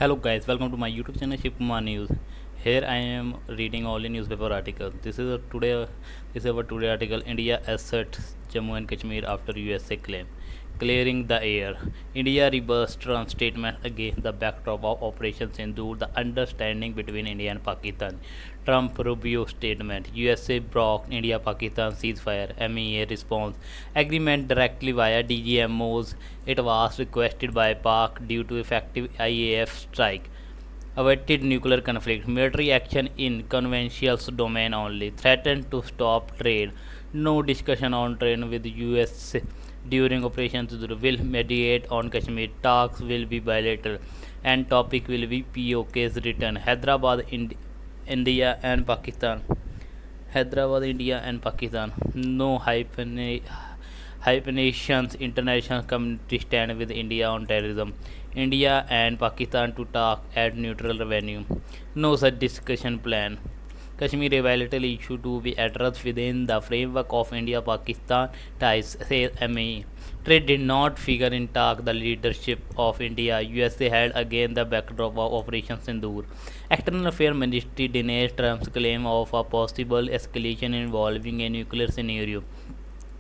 Hello guys, welcome to my YouTube channel Shipma News. Here I am reading all the newspaper articles. This is our today article. India asserts Jammu and Kashmir after USA claim. Clearing the air. India reversed Trump's statement against the backdrop of Operation Sindoor, the understanding between India and Pakistan. Trump Rubio statement. USA broke India Pakistan ceasefire. MEA response. Agreement directly via DGMOs. It was requested by Pak due to effective IAF strike. Averted nuclear conflict. Military action in conventional domain only. Threatened to stop trade. No discussion on trade with US during Operation Sindoor. Will mediate on Kashmir. Talks will be bilateral. And topic will be POK's return. Hyderabad, India and Pakistan. Hyderabad, India and Pakistan. No hyphenations. International community stand with India on terrorism. India and Pakistan to talk at neutral venue. No such discussion plan. Kashmir a bilateral issue to be addressed within the framework of India-Pakistan ties, says MAE. Trade did not figure in talk. The leadership of India, USA held against the backdrop of Operation Sindoor. External Affairs Ministry denies Trump's claim of a possible escalation involving a nuclear scenario.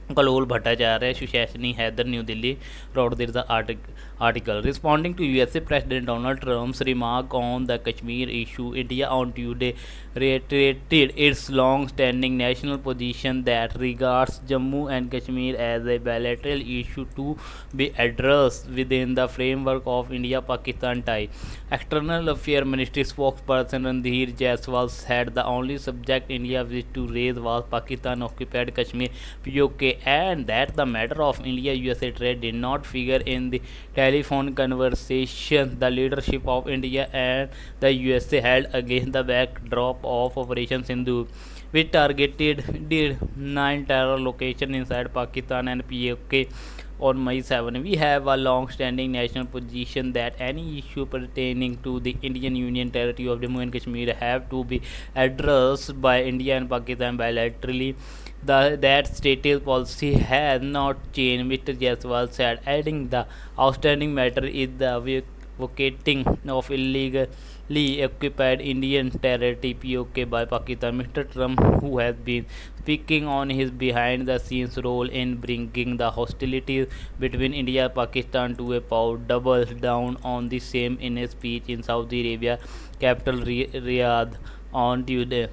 Kalol Bhattacharya, Sushasini Haider, New Delhi, wrote this article. Responding to USA President Donald Trump's remark on the Kashmir issue, India on Tuesday reiterated its long-standing national position that regards Jammu and Kashmir as a bilateral issue to be addressed within the framework of India-Pakistan tie. External Affairs Ministry spokesperson Randhir Jaiswal said the only subject India wished to raise was Pakistan-occupied Kashmir (POK) and that the matter of India-USA trade did not figure in the telephone conversations the leadership of India and the USA held against the backdrop of Operation Sindoor, which targeted the 9 terror locations inside Pakistan and POK on May 7. We have a long-standing national position that any issue pertaining to the Indian Union territory of Jammu and Kashmir have to be addressed by India and Pakistan bilaterally. That stated policy has not changed, Mr. Jaiswal said, adding the outstanding matter is the vacating of illegally occupied Indian territory (POK) by Pakistan. Mr. Trump, who has been speaking on his behind-the-scenes role in bringing the hostilities between India and Pakistan to a pause, doubled down on the same in a speech in Saudi Arabia capital Riyadh on Tuesday.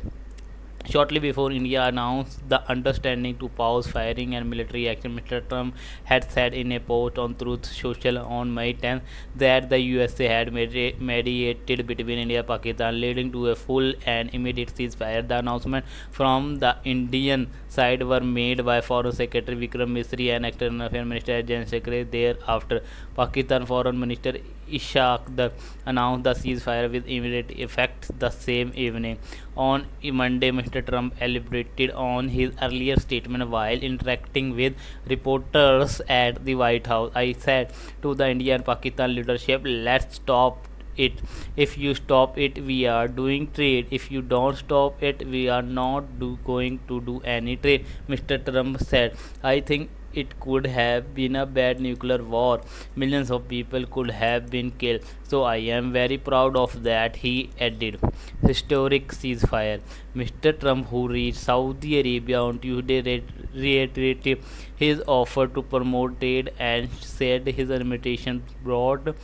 Shortly before India announced the understanding to pause firing and military action, Mr. Trump had said in a post on Truth Social on May 10 that the USA had mediated between India and Pakistan, leading to a full and immediate ceasefire. The announcement from the Indian side were made by Foreign Secretary Vikram Misri and External Affairs Minister Jan Secretary. Thereafter, Pakistan Foreign Minister Ishaq announced the ceasefire with immediate effect the same evening. On Monday, Mr. Trump elaborated on his earlier statement while interacting with reporters at the White House. I said to the India and Pakistan leadership, let's stop it. If you stop it, we are doing trade. If you don't stop it, we are not going to do any trade, Mr. Trump said. I think it could have been a bad nuclear war. Millions of people could have been killed. So I am very proud of that, he added. Historic ceasefire. Mr. Trump, who reached Saudi Arabia on Tuesday, reiterated his offer to promote trade and said his invitation brought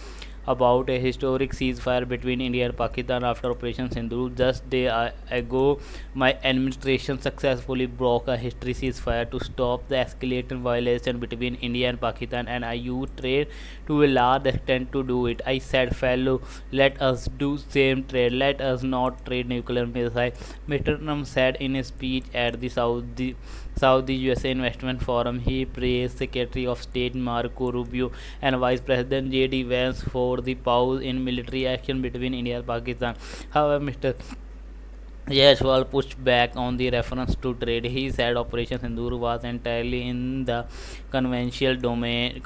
about a historic ceasefire between India and Pakistan after Operation Sindoor. Just day ago, my administration successfully broke a historic ceasefire to stop the escalating violation between India and Pakistan, and I used trade to a large extent to do it. I said, fellow, let us do same trade. Let us not trade nuclear missiles. Mr. Trump said in a speech at the Saudi USA Investment Forum. He praised Secretary of State Marco Rubio and Vice President J.D. Vance for the pause in military action between India and Pakistan. However, Mr. Yashwal pushed back on the reference to trade. He said Operation Sindoor was entirely in the conventional domain,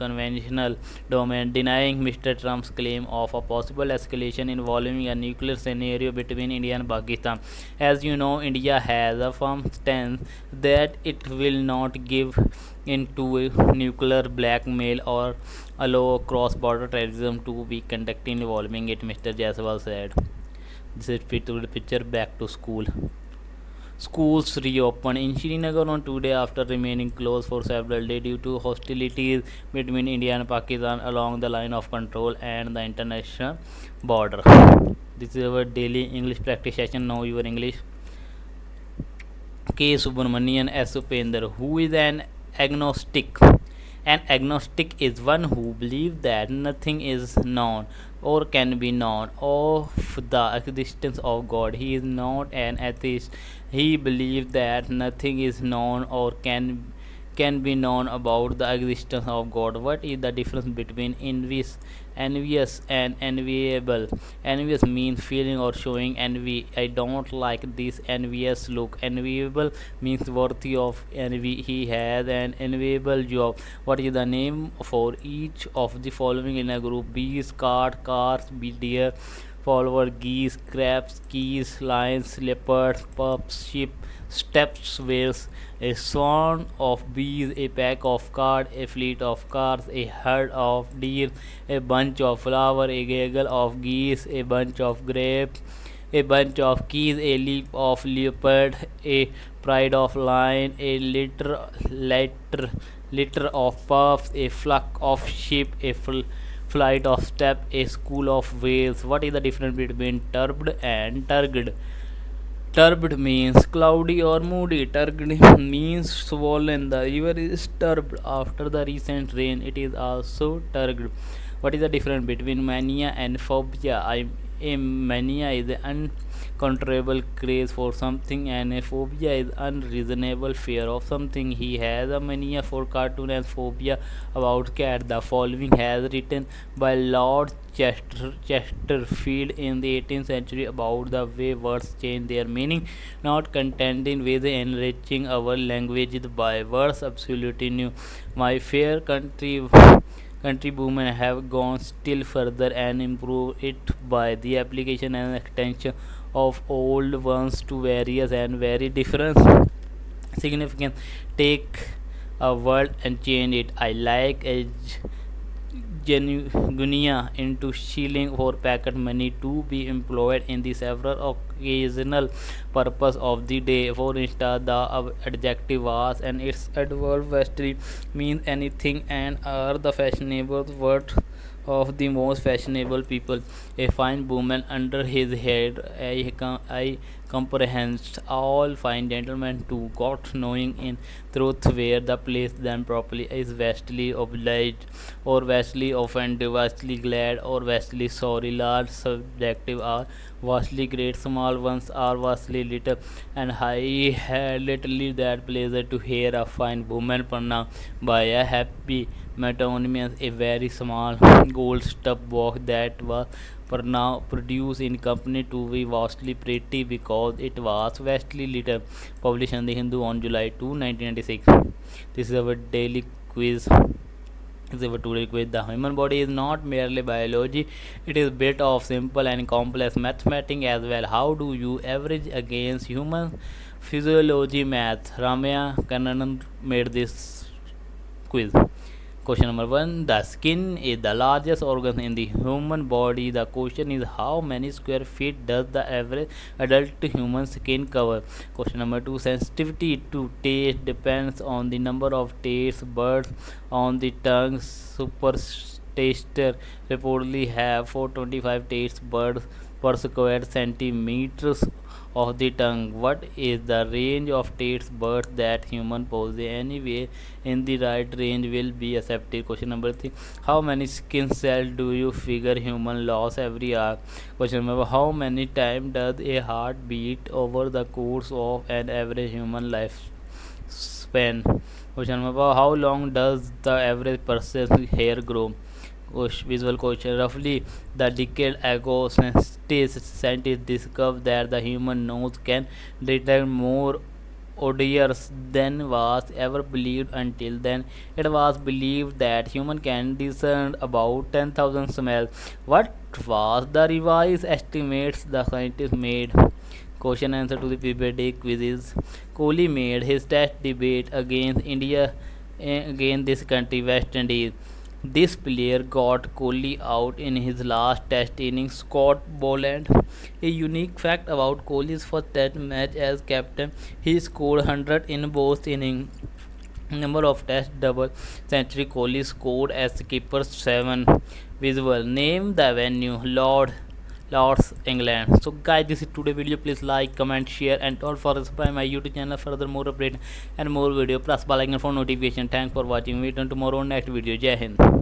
denying Mr. Trump's claim of a possible escalation involving a nuclear scenario between India and Pakistan. As you know, India has a firm stance that it will not give into nuclear blackmail or allow cross-border terrorism to be conducted involving it, Mr. Jaiswal said. This is fit to the picture back to school. Schools reopened in Srinagar on today after remaining closed for several days due to hostilities between India and Pakistan along the line of control and the international border. This is our daily English practice session. Now your English. K. Subramanian S. Upender, who is an agnostic. An agnostic is one who believes that nothing is known or can be known of the existence of God. He is not an atheist. He believes that nothing is known or can be known about the existence of God. What is the difference between envious and enviable? Envious means feeling or showing envy. I don't like this envious look. Enviable means worthy of envy. He has an enviable job. What is the name for each of the following in a group? Bees, cat, cars, deer, follower, geese, crabs, geese, lions, leopards, pups, sheep, steps, whales, a swarm of bees, a pack of cards, a fleet of cars, a herd of deer, a bunch of flowers, a gaggle of geese, a bunch of grapes, a bunch of keys, a leap of leopard, a pride of lion, a litter of puffs, a flock of sheep, a flight of step, a school of whales. What is the difference between turbid and turgid? Turbid means cloudy or moody. Turgid means swollen. The river is turbid after the recent rain. It is also turgid. What is the difference between mania and phobia? A mania is an uncontrollable craze for something, and a phobia is unreasonable fear of something. He has a mania for cartoon and phobia about cat. The following has written by Lord Chesterfield in the 18th century about the way words change their meaning, not contending with enriching our language by words absolutely new. My fair country women have gone still further and improved it by the application and extension of old ones to various and very different significance. Take a word and change it. I like a genuine into shilling for packet money to be employed in the several occasional purpose of the day. For instance, the adjective was and its adverb vastly means anything and are the fashionable word of the most fashionable people. A fine woman under his head, I comprehends all fine gentlemen too. God knowing in truth where the place them properly is vastly obliged, or vastly offended, vastly glad, or vastly sorry. Large subjective are vastly great, small ones are vastly little, and I had literally that pleasure to hear a fine woman pronounced by a happy metonymus, a very small gold stuff box that was produced in company to be vastly pretty because it was vastly little. Published in the Hindu on July 2, 1996. This is our daily quiz. This is our today quiz. The human body is not merely biology; it is built of simple and complex mathematics as well. How do you average against human physiology math? Ramya Kannan made this quiz. Question number one. The skin is the largest organ in the human body. The question is how many square feet does the average adult human skin cover? Question number two. Sensitivity to taste depends on the number of taste buds on the tongue. Super taster reportedly have 425 taste buds per square centimeters of the tongue. What is the range of taste buds that human possess? Anyway, in the right range will be accepted. Question number three. How many skin cells do you figure human loss every hour? Question number how many times does a heart beat over the course of an average human life span? Question number how long does the average person's hair grow? Visual question. Roughly the decade ago, scientists discovered that the human nose can detect more odors than was ever believed until then. It was believed that human can discern about 10,000 smells. What was the revised estimates the scientists made? Question answer to the periodic quizzes. Kohli made his test debate against India against this country, West Indies. This player got Kohli out in his last test innings, Scott Boland. A unique fact about Kohli's first test match as captain, he scored 100 in both innings. Number of test double century Kohli scored as keeper 7. Visual. Name the venue. Lords, England. So guys, this is today video. Please like, comment, share, and don't forget to subscribe my YouTube channel for more update and more video. Plus bell icon for notification. Thanks for watching. Meet on tomorrow next video. Jai Hind.